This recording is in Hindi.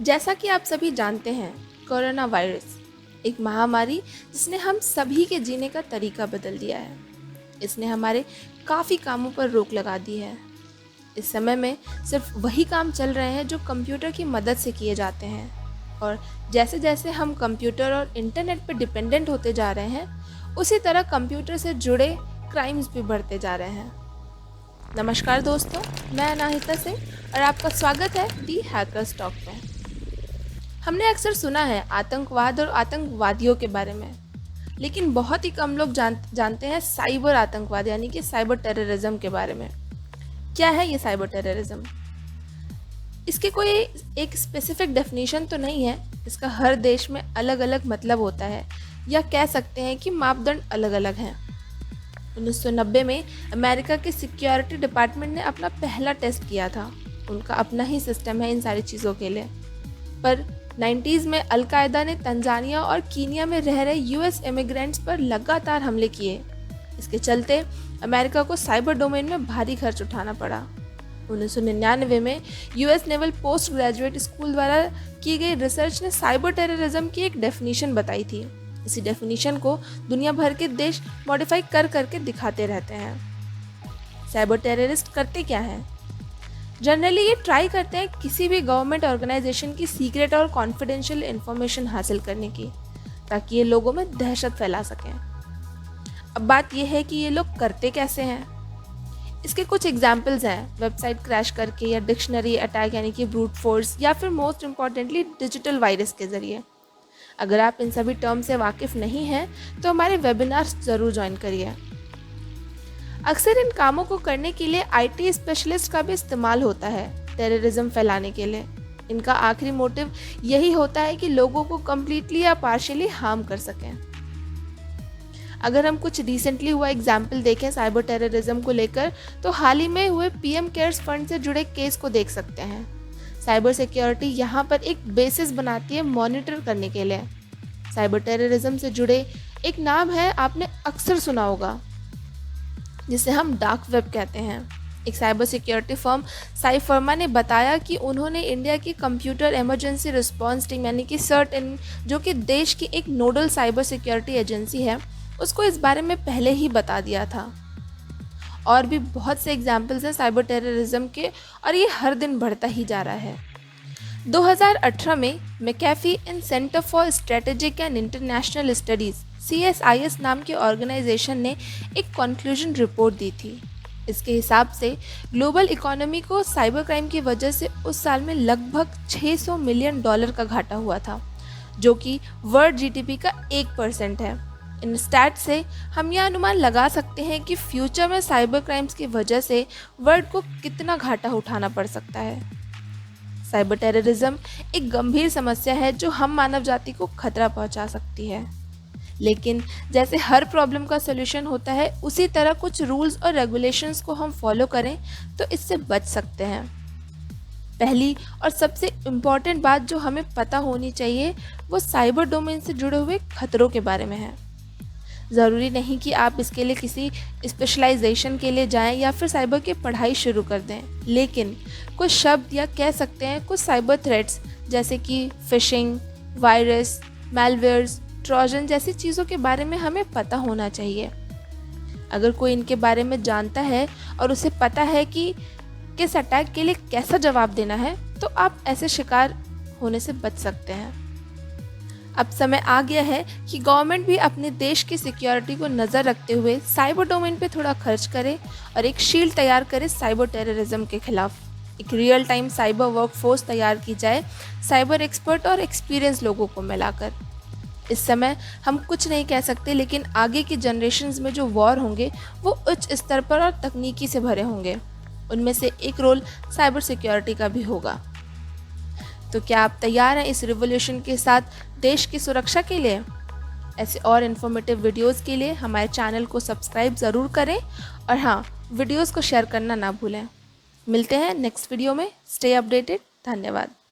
जैसा कि आप सभी जानते हैं, कोरोना वायरस एक महामारी जिसने हम सभी के जीने का तरीका बदल दिया है। इसने हमारे काफ़ी कामों पर रोक लगा दी है। इस समय में सिर्फ वही काम चल रहे हैं जो कंप्यूटर की मदद से किए जाते हैं, और जैसे जैसे हम कंप्यूटर और इंटरनेट पर डिपेंडेंट होते जा रहे हैं, उसी तरह कंप्यूटर से जुड़े क्राइम्स भी बढ़ते जा रहे हैं। नमस्कार दोस्तों, मैं अनाहिता सिंह और आपका स्वागत है दी हैकर्स टॉक में। हमने अक्सर सुना है आतंकवाद और आतंकवादियों के बारे में, लेकिन बहुत ही कम लोग जानते हैं साइबर आतंकवाद यानी कि साइबर टेररिज्म के बारे में। क्या है ये साइबर टेररिज्म? इसके कोई एक स्पेसिफिक डेफिनेशन तो नहीं है। इसका हर देश में अलग अलग मतलब होता है, या कह सकते हैं कि मापदंड अलग अलग हैं। 1990 में अमेरिका के सिक्योरिटी डिपार्टमेंट ने अपना पहला टेस्ट किया था। उनका अपना ही सिस्टम है इन सारी चीज़ों के लिए। पर 90s में अलकायदा ने तंजानिया और कीनिया में रह रहे यूएस इमिग्रेंट्स पर लगातार हमले किए। इसके चलते अमेरिका को साइबर डोमेन में भारी खर्च उठाना पड़ा। 1999 में US naval post graduate school द्वारा की गई रिसर्च ने साइबर टेररिज्म की एक डेफिनेशन बताई थी। इसी डेफिनेशन को दुनिया भर के देश मॉडिफाई कर करके दिखाते रहते हैं। साइबर टेररिस्ट करते क्या हैं? जनरली ये ट्राई करते हैं किसी भी गवर्नमेंट ऑर्गेनाइजेशन की सीक्रेट और कॉन्फिडेंशियल इंफॉर्मेशन हासिल करने की, ताकि ये लोगों में दहशत फैला सकें। अब बात यह है कि ये लोग करते कैसे हैं। इसके कुछ एग्जाम्पल्स हैं, वेबसाइट क्रैश करके, या डिक्शनरी अटैक यानी कि ब्रूट फोर्स, या फिर मोस्ट इम्पॉर्टेंटली डिजिटल वायरस के ज़रिए। अगर आप इन सभी टर्म से वाकिफ़ नहीं हैं तो हमारे वेबिनार्स ज़रूर ज्वाइन करिए। अक्सर इन कामों को करने के लिए आईटी स्पेशलिस्ट का भी इस्तेमाल होता है टेररिज्म फैलाने के लिए। इनका आखिरी मोटिव यही होता है कि लोगों को कम्प्लीटली या पार्शियली हार्म कर सकें। अगर हम कुछ रिसेंटली हुआ एग्जाम्पल देखें साइबर टेररिज्म को लेकर, तो हाल ही में हुए पीएम केयर्स फंड से जुड़े केस को देख सकते हैं। साइबर सिक्योरिटी यहाँ पर एक बेसिस बनाती है मॉनिटर करने के लिए। साइबर टेररिज्म से जुड़े एक नाम है, आपने अक्सर सुना होगा, जिसे हम डार्क वेब कहते हैं। एक साइबर सिक्योरिटी फर्म साइफर्मा ने बताया कि उन्होंने इंडिया की कंप्यूटर इमरजेंसी रिस्पांस टीम यानी कि CERT-IN, जो कि देश की एक नोडल साइबर सिक्योरिटी एजेंसी है, उसको इस बारे में पहले ही बता दिया था। और भी बहुत से एग्जाम्पल्स हैं साइबर टेररिज्म के, और ये हर दिन बढ़ता ही जा रहा है। 2018 में McAfee and centre for strategic and international studies CSIS नाम की ऑर्गेनाइजेशन ने एक कंक्लूजन रिपोर्ट दी थी। इसके हिसाब से ग्लोबल इकोनॉमी को साइबर क्राइम की वजह से उस साल में लगभग $600 मिलियन का घाटा हुआ था, जो कि वर्ल्ड GDP का 1% है। इन स्टैट से हम यह अनुमान लगा सकते हैं कि फ्यूचर में साइबर क्राइम्स की वजह से वर्ल्ड को कितना घाटा उठाना पड़ सकता है। साइबर टेररिज्म एक गंभीर समस्या है जो हम मानव जाति को खतरा पहुंचा सकती है। लेकिन जैसे हर प्रॉब्लम का सलूशन होता है, उसी तरह कुछ रूल्स और रेगुलेशंस को हम फॉलो करें तो इससे बच सकते हैं। पहली और सबसे इम्पॉर्टेंट बात जो हमें पता होनी चाहिए, वो साइबर डोमेन से जुड़े हुए खतरों के बारे में है। ज़रूरी नहीं कि आप इसके लिए किसी स्पेशलाइजेशन के लिए जाएं या फिर साइबर की पढ़ाई शुरू कर दें, लेकिन कुछ शब्द या कह सकते हैं कुछ साइबर थ्रेट्स, जैसे कि फिशिंग, वायरस, मैलवेयर्स, ट्रोजन जैसी चीज़ों के बारे में हमें पता होना चाहिए। अगर कोई इनके बारे में जानता है और उसे पता है कि किस अटैक के लिए कैसा जवाब देना है, तो आप ऐसे शिकार होने से बच सकते हैं। अब समय आ गया है कि गवर्नमेंट भी अपने देश की सिक्योरिटी को नज़र रखते हुए साइबर डोमेन पे थोड़ा खर्च करे और एक शील्ड तैयार करे साइबर टेररिज्म के खिलाफ। एक रियल टाइम साइबर वर्कफोर्स तैयार की जाए, साइबर एक्सपर्ट और एक्सपीरियंस लोगों को मिलाकर। इस समय हम कुछ नहीं कह सकते, लेकिन आगे की जनरेशन्स में जो वॉर होंगे वो उच्च स्तर पर और तकनीकी से भरे होंगे। उनमें से एक रोल साइबर सिक्योरिटी का भी होगा। तो क्या आप तैयार हैं इस रिवॉल्यूशन के साथ देश की सुरक्षा के लिए? ऐसे और इन्फॉर्मेटिव वीडियोस के लिए हमारे चैनल को सब्सक्राइब ज़रूर करें, और हाँ, वीडियोस को शेयर करना ना भूलें। मिलते हैं नेक्स्ट वीडियो में। Stay updated. धन्यवाद।